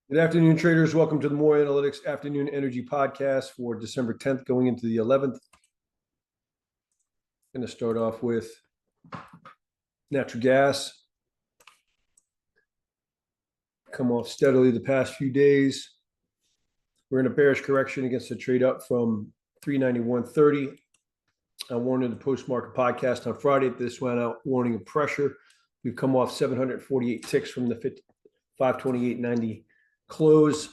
Good afternoon, traders. Welcome to the More Analytics Afternoon Energy Podcast for December 10th, going into the 11th. I'm going to start off with natural gas. Come off steadily the past few days. We're in a bearish correction against the trade up from 391.30. I warned in the post-market podcast on Friday that this went out warning of pressure. We've come off 748 ticks from the 528.90 close.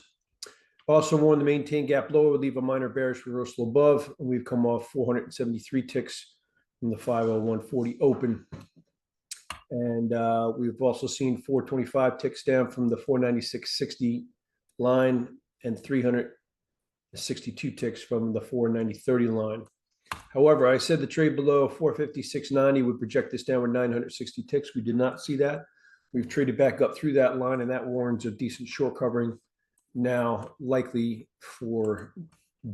Also warned the maintain gap lower would leave a minor bearish reversal above, and we've come off 473 ticks from the 501.40 open. And we've also seen 425 ticks down from the 496.60 line and 362 ticks from the 490.30 line. However, I said the trade below 456.90 would project this downward 960 ticks. We did not see that. We've traded back up through that line, and that warrants a decent short covering now, likely for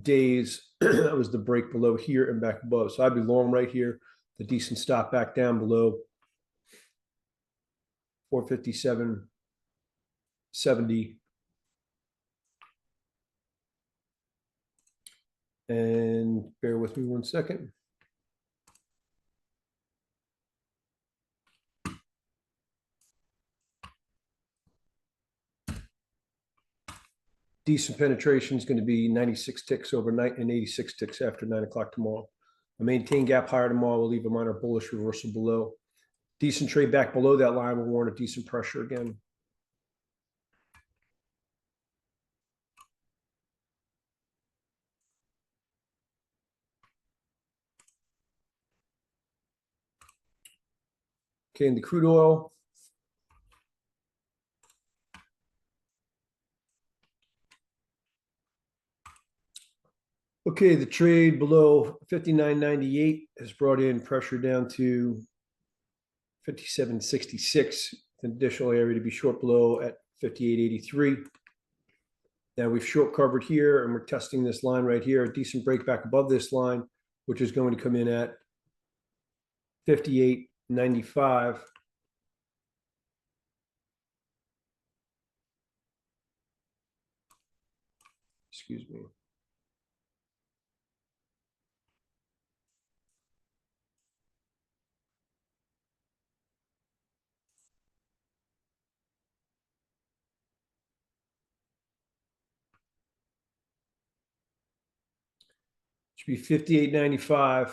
days. That was the break below here and back above. So I'd be long right here, the decent stop back down below 457.70. And bear with me one second. Decent penetration is going to be 96 ticks overnight and 86 ticks after 9 o'clock tomorrow. A maintain gap higher tomorrow will leave a minor bullish reversal below. Decent trade back below that line will warrant a decent pressure again. Okay, in the crude oil, okay, the trade below 59.98 has brought in pressure down to 57.66. An additional area to be short below at 58.83. Now we've short covered here, and we're testing this line right here, a decent break back above this line, which is going to come in at 58.95. Excuse me. Should be 58.95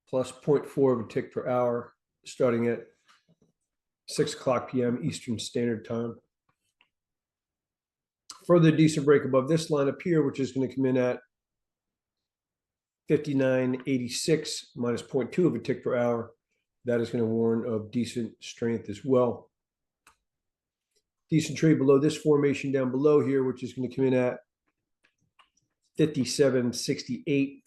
plus 0.4 of a tick per hour, starting at 6 o'clock p.m. Eastern Standard Time. Further decent break above this line up here, which is going to come in at 59.86 minus 0.2 of a tick per hour. That is going to warn of decent strength as well. Decent trade below this formation down below here, which is going to come in at 57.68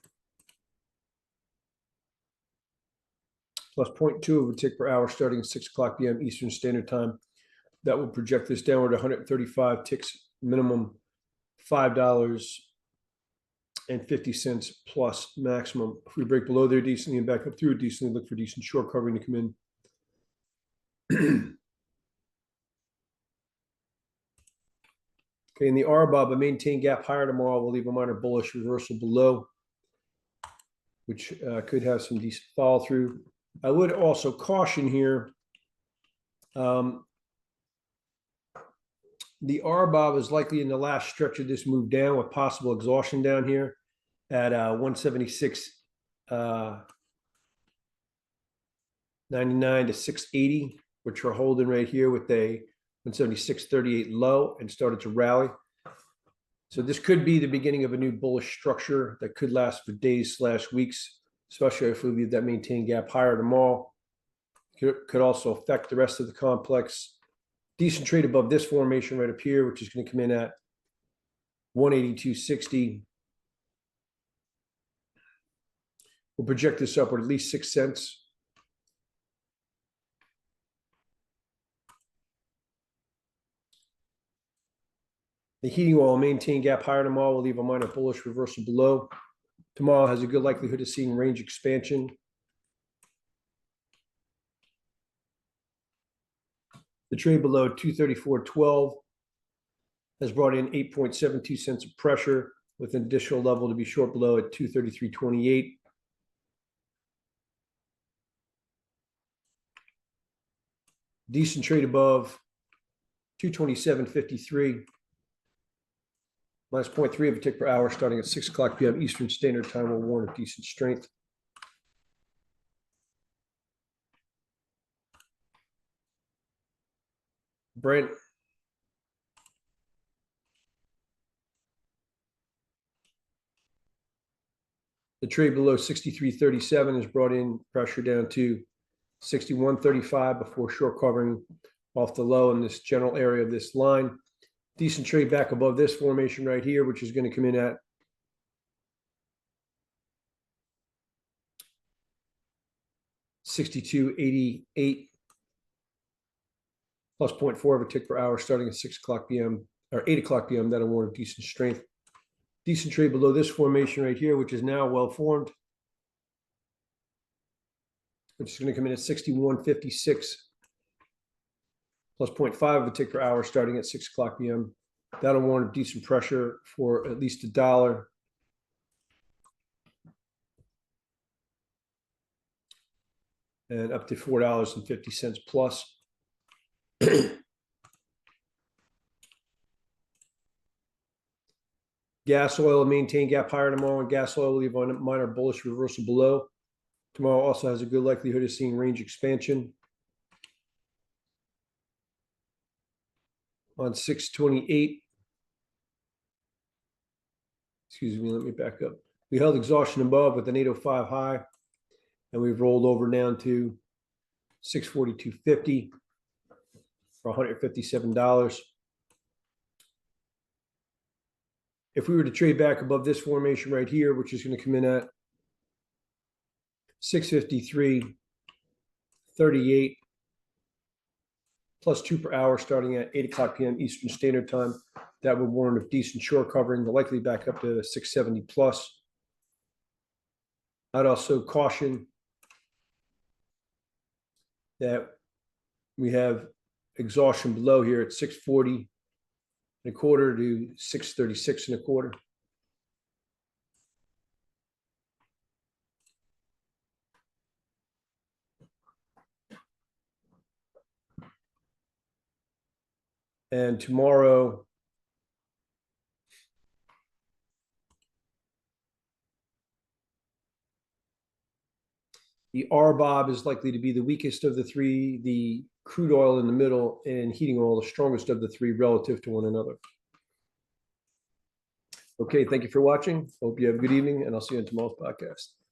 plus 0.2 of a tick per hour starting at 6 o'clock p.m. Eastern Standard Time. That will project this downward 135 ticks minimum, $5.50 plus maximum. If we break below there decently and back up through it decently, look for decent short covering to come in. Okay, in the RBOB, a maintain gap higher tomorrow will leave a minor bullish reversal below, which could have some decent follow through. I would also caution here. The RBOB is likely in the last stretch of this move down with possible exhaustion down here at 176.99 to 680, which we're holding right here with a 176.38 low and started to rally. So this could be the beginning of a new bullish structure that could last for days / weeks, especially if we leave that maintain gap higher tomorrow. Could also affect the rest of the complex. Decent trade above this formation right up here, which is going to come in at 182.60. We'll project this upward at least 6 cents. The heating oil maintain gap higher tomorrow will leave a minor bullish reversal below. Tomorrow has a good likelihood of seeing range expansion. The trade below 234.12 has brought in 8.72 cents of pressure with an additional level to be short below at 233.28. Decent trade above 227.53. Minus 0.3 of a tick per hour starting at 6 o'clock p.m. Eastern Standard Time will warn of decent strength. Brent. The trade below 63.37 has brought in pressure down to 61.35 before short covering off the low in this general area of this line. Decent trade back above this formation right here, which is going to come in at 62.88 plus 0.4 of a tick per hour starting at 6 o'clock p.m. or 8 o'clock p.m. That'll warn of decent strength. Decent trade below this formation right here, which is now well formed, which is going to come in at 61.56 plus 0.5 of a tick per hour starting at 6 o'clock p.m. That'll warn of decent pressure for at least $1 and up to $4.50 plus. Gas oil will maintain gap higher tomorrow, and gas oil will leave on a minor bullish reversal below. Tomorrow also has a good likelihood of seeing range expansion. On 628, excuse me, let me back up. We held exhaustion above with an 805 high, and we've rolled over down to 642.50 for $157. If we were to trade back above this formation right here, which is going to come in at 653.38 plus 2 per hour starting at 8 o'clock p.m. Eastern Standard Time, that would warn of decent short covering, likely back up to 670 plus. I'd also caution that we have exhaustion below here at 640 and a quarter to 636 and a quarter. And tomorrow, the RBOB is likely to be the weakest of the three, the crude oil in the middle, and heating oil the strongest of the three relative to one another. Okay, thank you for watching. Hope you have a good evening, and I'll see you on tomorrow's podcast.